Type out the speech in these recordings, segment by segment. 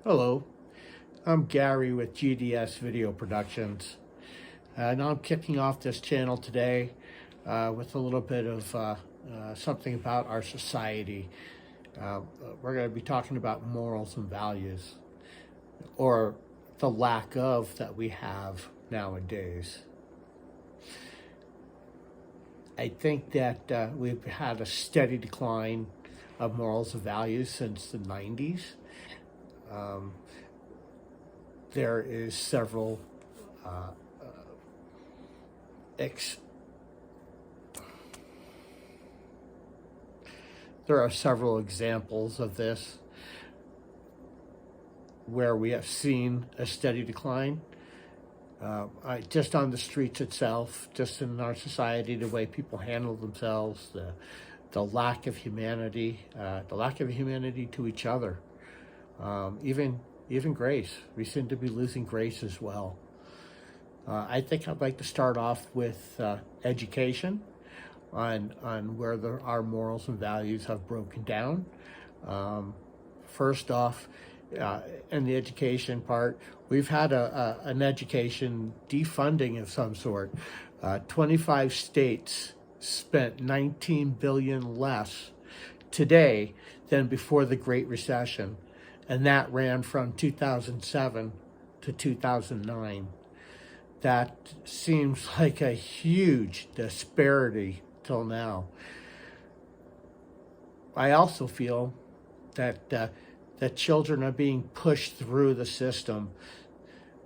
Hello, I'm Gary with GDS Video Productions, and I'm kicking off this channel today with a little bit of something about our society. We're going to be talking about morals and values, or the lack of that we have nowadays. I think that we've had a steady decline of morals and values since the 90s. There is several there are several examples of this where we have seen a steady decline. Just on the streets itself, just in our society, the way people handle themselves, the lack of humanity, to each other, even grace. We seem to be losing grace as well. I think I'd like to start off with education on where our morals and values have broken down. First off, in the education part, we've had an education defunding of some sort. 25 states spent $19 billion less today than before the Great Recession, and that ran from 2007 to 2009. That seems like a huge disparity till now. I also feel that that children are being pushed through the system,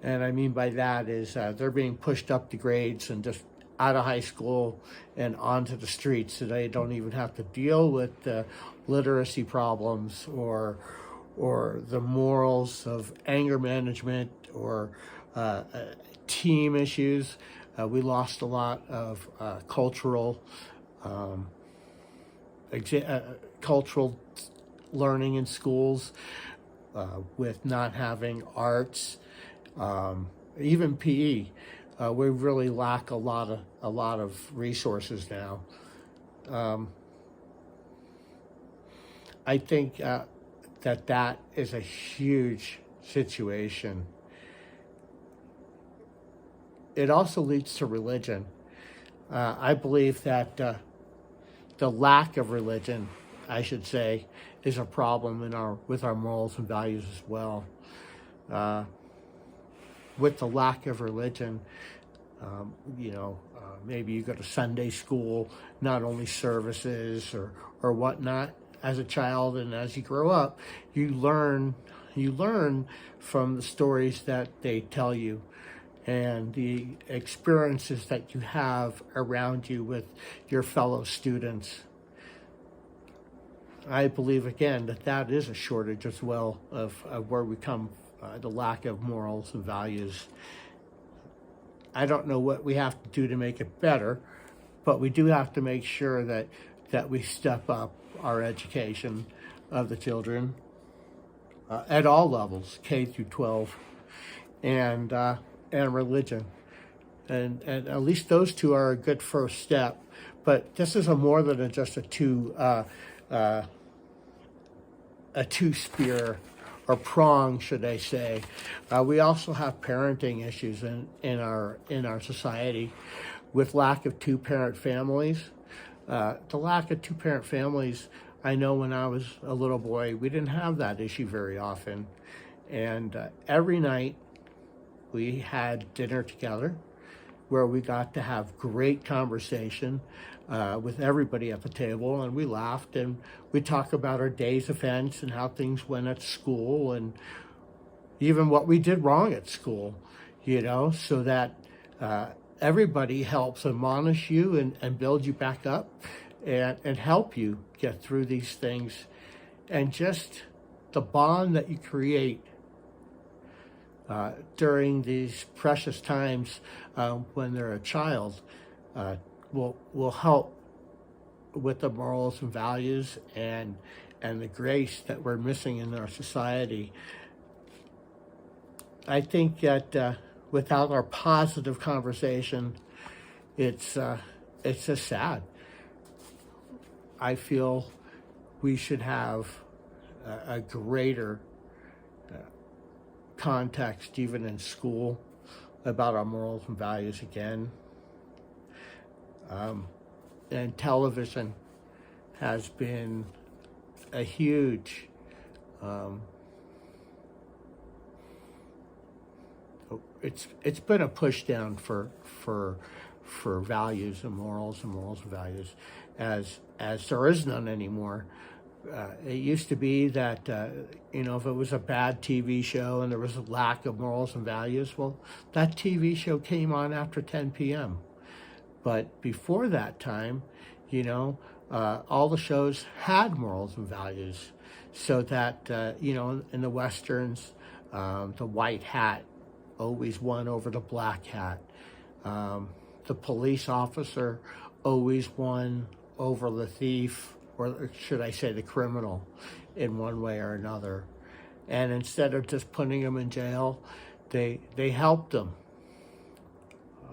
and I mean by that is they're being pushed up the grades and just out of high school and onto the streets, so they don't even have to deal with literacy problems or the morals of anger management or team issues. We lost a lot of cultural learning in schools with not having arts, even PE. We really lack a lot of resources now. I think that is a huge situation. It also leads to religion. I believe that the lack of religion, I should say, is a problem with our morals and values as well. With the lack of religion, maybe you go to Sunday school, not only services or whatnot as a child, and as you grow up, you learn from the stories that they tell you and the experiences that you have around you with your fellow students. I believe, again, that is a shortage as well of where we come, the lack of morals and values. I don't know what we have to do to make it better, but we do have to make sure that we step up our education of the children at all levels, K through 12, and religion. And at least those two are a good first step. But this is more than just a two-spear or prong, should I say. We also have parenting issues in our society with lack of two-parent families. The lack of two-parent families, I know when I was a little boy, we didn't have that issue very often. And every night we had dinner together where we got to have great conversation with everybody at the table, and we laughed and we talked about our day's events and how things went at school and even what we did wrong at school, so that everybody helps admonish you and build you back up and help you get through these things. And just the bond that you create during these precious times when they're a child will help with the morals and values and the grace that we're missing in our society. I think that without our positive conversation, it's just sad. I feel we should have a greater context, even in school, about our morals and values again. And television has been a huge it's been a push down for values and morals and values, as there is none anymore. It used to be that if it was a bad TV show and there was a lack of morals and values, well, that TV show came on after 10 p.m. But before that time, all the shows had morals and values, so that in the westerns, the white hat always won over the black hat. The police officer always won over the thief, or should I say the criminal, in one way or another. And instead of just putting them in jail, they helped them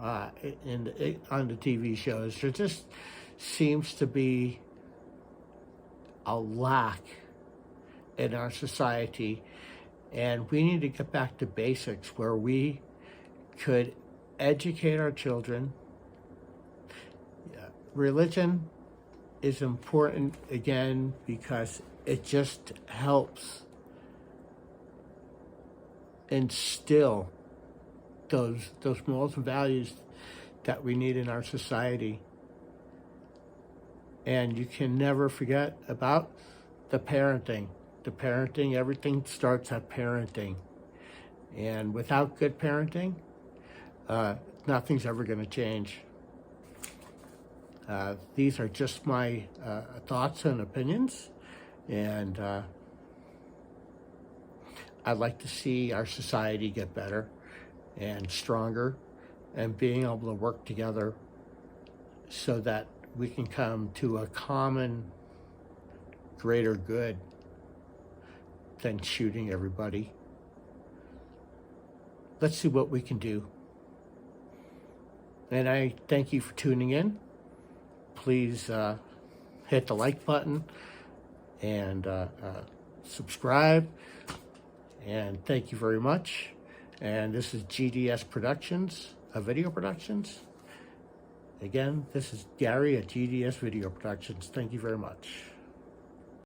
on the TV shows. There just seems to be a lack in our society, and we need to get back to basics where we could educate our children. Religion is important, again, because it just helps instill those morals and values that we need in our society. And you can never forget about the parenting. Everything starts at parenting. And without good parenting, nothing's ever going to change. These are just my thoughts and opinions, and I'd like to see our society get better and stronger, and being able to work together so that we can come to a common greater good than shooting everybody. Let's see what we can do. And I thank you for tuning in. Please hit the like button and subscribe. And thank you very much. And this is GDS Productions, Video Productions. Again, this is Gary at GDS Video Productions. Thank you very much.